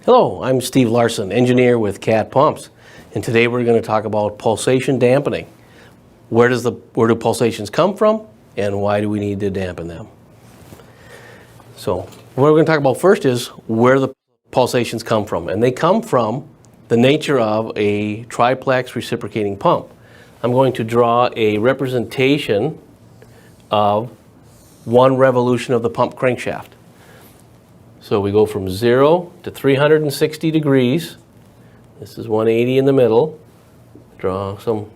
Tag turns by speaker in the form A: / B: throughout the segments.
A: Hello, I'm Steve Larson, engineer with CAT Pumps, and today we're going to talk about pulsation dampening. Where do pulsations come from, and why do we need to dampen them? So what we're going to talk about first is where the pulsations come from, and they come from the nature of a triplex reciprocating pump. I'm going to draw a representation of one revolution of the pump crankshaft. So we go from 0 to 360 degrees. This is 180 in the middle. Draw some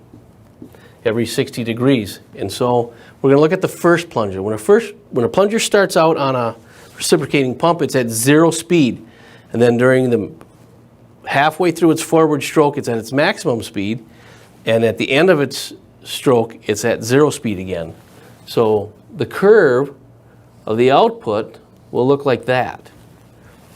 A: every 60 degrees. And so we're going to look at the first plunger. When a plunger starts out on a reciprocating pump, it's at 0 speed. And then during the halfway through its forward stroke, it's at its maximum speed. And at the end of its stroke, it's at 0 speed again. So the curve of the output will look like that.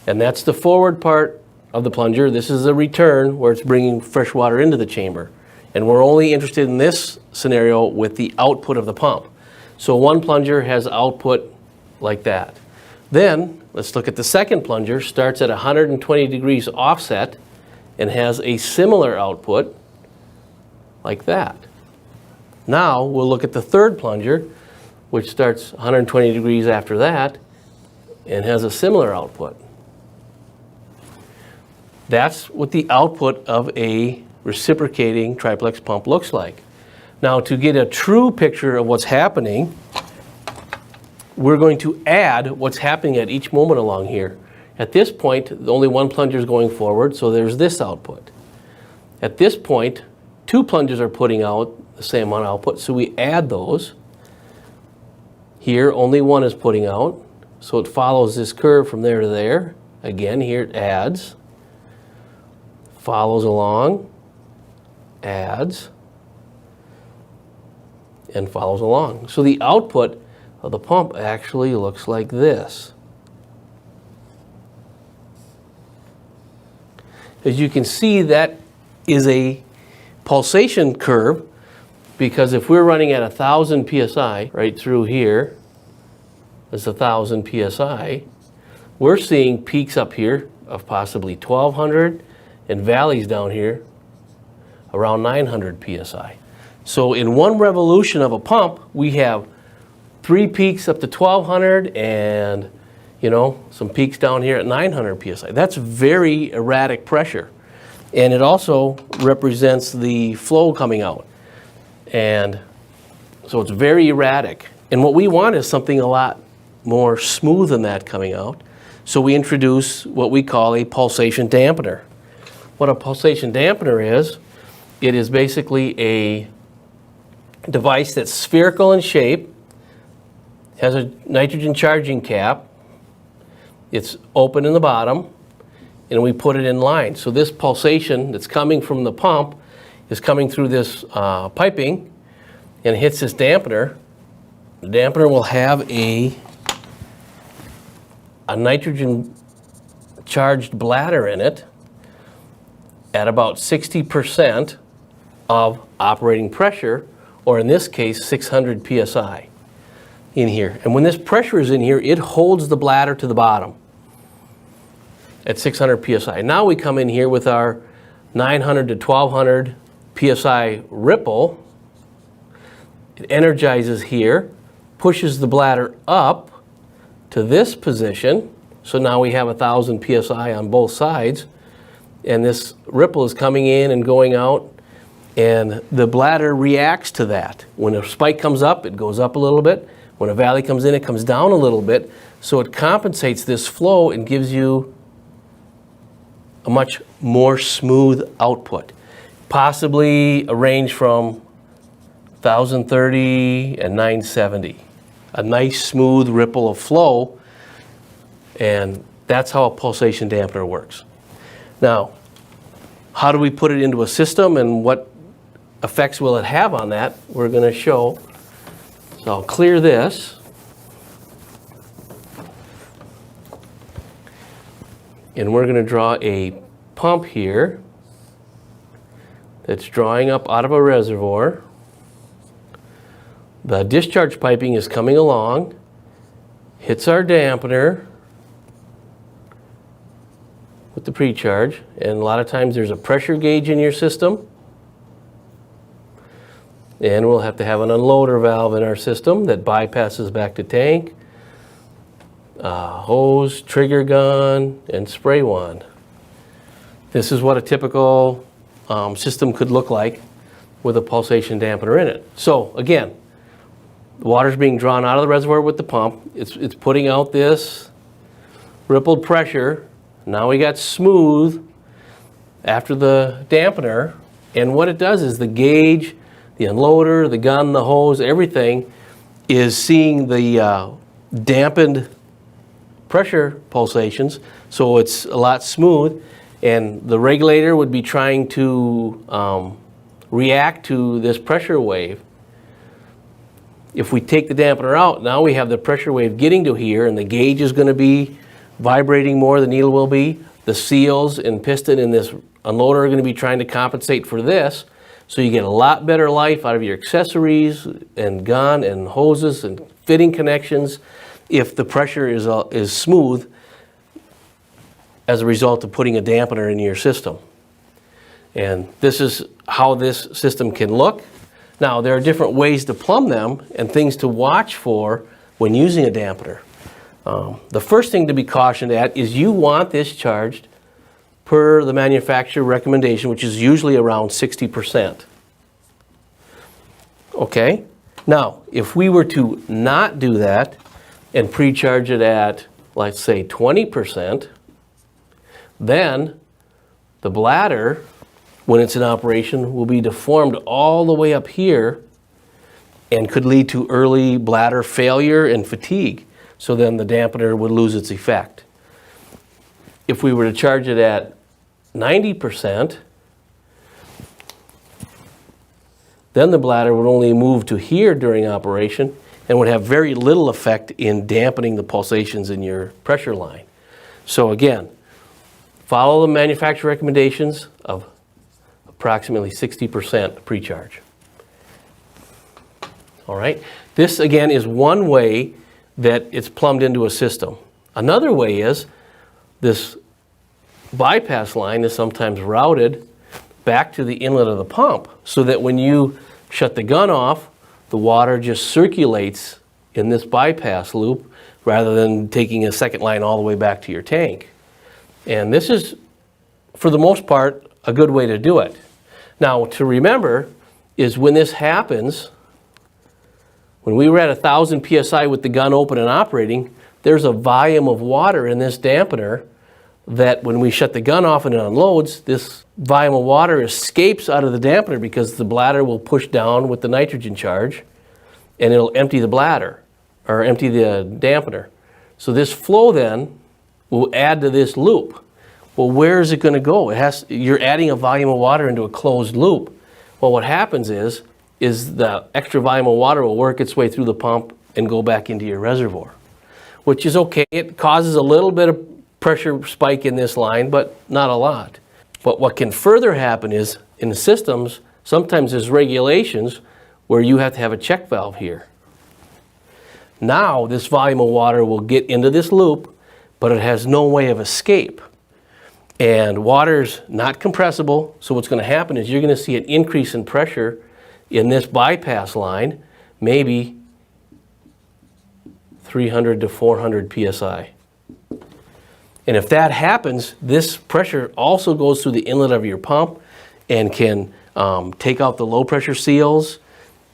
A: And that's the forward part of the plunger. This is the return where it's bringing fresh water into the chamber. And we're only interested in this scenario with the output of the pump. So one plunger has output like that. Then let's look at the second plunger. Starts at 120 degrees offset and has a similar output like that. Now we'll look at the third plunger, which starts 120 degrees after that and has a similar output. That's what the output of a reciprocating triplex pump looks like. Now, to get a true picture of what's happening, we're going to add what's happening at each moment along here. At this point, only one plunger is going forward, so there's this output. At this point, two plungers are putting out the same amount of output, so we add those. Here, only one is putting out, so it follows this curve from there to there. Again, here it adds. Follows along, adds, and follows along. So the output of the pump actually looks like this. As you can see, that is a pulsation curve, because if we're running at 1,000 psi right through here, that's 1,000 psi, we're seeing peaks up here of possibly 1,200 and valleys down here around 900 psi. So in one revolution of a pump, we have 3 peaks up to 1,200 and some peaks down here at 900 psi. That's very erratic pressure. And it also represents the flow coming out. And so it's very erratic. And what we want is something a lot more smooth than that coming out. So we introduce what we call a pulsation dampener. What a pulsation dampener is, it is basically a device that's spherical in shape, has a nitrogen charging cap, it's open in the bottom, and we put it in line. So this pulsation that's coming from the pump is coming through this piping and hits this dampener. The dampener will have a nitrogen charged bladder in it at about 60% of operating pressure, or in this case, 600 psi in here. And when this pressure is in here, it holds the bladder to the bottom at 600 psi. Now we come in here with our 900 to 1200 psi ripple. It energizes here, pushes the bladder up to this position. So now we have 1,000 psi on both sides. And this ripple is coming in and going out, and the bladder reacts to that. When a spike comes up, it goes up a little bit. When a valley comes in, it comes down a little bit. So it compensates this flow and gives you a much more smooth output. Possibly a range from 1,030 and 970. A nice smooth ripple of flow, and that's how a pulsation dampener works. Now, how do we put it into a system and what effects will it have on that? We're going to show. So I'll clear this. And we're going to draw a pump here that's drawing up out of a reservoir. The discharge piping is coming along, hits our dampener, with the pre-charge, and a lot of times there's a pressure gauge in your system, and we'll have to have an unloader valve in our system that bypasses back to tank, hose, trigger gun, and spray wand. This is what a typical system could look like with a pulsation dampener in it. So again, the water's being drawn out of the reservoir with the pump. It's putting out this rippled pressure. Now we got smooth after the dampener, and what it does is the gauge, the unloader, the gun, the hose, everything is seeing the dampened pressure pulsations, so it's a lot smooth, and the regulator would be trying to react to this pressure wave. If we take the dampener out, now we have the pressure wave getting to here, and the gauge is going to be vibrating more, the needle will be. The seals and piston in this unloader are going to be trying to compensate for this, so you get a lot better life out of your accessories and gun and hoses and fitting connections if the pressure is smooth as a result of putting a dampener in your system. And this is how this system can look. Now, there are different ways to plumb them and things to watch for when using a dampener. The first thing to be cautioned at is you want this charged per the manufacturer recommendation, which is usually around 60%. Okay? Now, if we were to not do that and pre-charge it at, let's say, 20%, then the bladder, when it's in operation, will be deformed all the way up here and could lead to early bladder failure and fatigue. So then the dampener would lose its effect. If we were to charge it at 90%, then the bladder would only move to here during operation and would have very little effect in dampening the pulsations in your pressure line. So again, follow the manufacturer recommendations of approximately 60% pre-charge. All right, this again is one way that it's plumbed into a system. Another way is this bypass line is sometimes routed back to the inlet of the pump so that when you shut the gun off, the water just circulates in this bypass loop rather than taking a second line all the way back to your tank. And this is, for the most part, a good way to do it. Now, to remember is when this happens, when we were at 1,000 psi with the gun open and operating, there's a volume of water in this dampener that when we shut the gun off and it unloads, this volume of water escapes out of the dampener because the bladder will push down with the nitrogen charge and it'll empty the bladder or empty the dampener. So this flow then will add to this loop. Well, where is it going to go? You're adding a volume of water into a closed loop. Well, what happens is the extra volume of water will work its way through the pump and go back into your reservoir, which is okay. It causes a little bit of pressure spike in this line, but not a lot. But what can further happen is in the systems, sometimes there's regulations where you have to have a check valve here. Now this volume of water will get into this loop, but it has no way of escape. And water's not compressible, so what's going to happen is you're going to see an increase in pressure in this bypass line, maybe 300 to 400 psi. And if that happens, this pressure also goes through the inlet of your pump and can take out the low pressure seals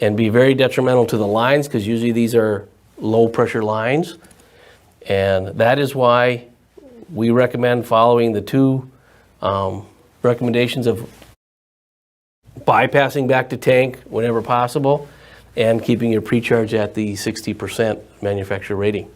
A: and be very detrimental to the lines because usually these are low pressure lines. And that is why we recommend following the two recommendations of bypassing back to tank whenever possible and keeping your pre-charge at the 60% manufacturer rating.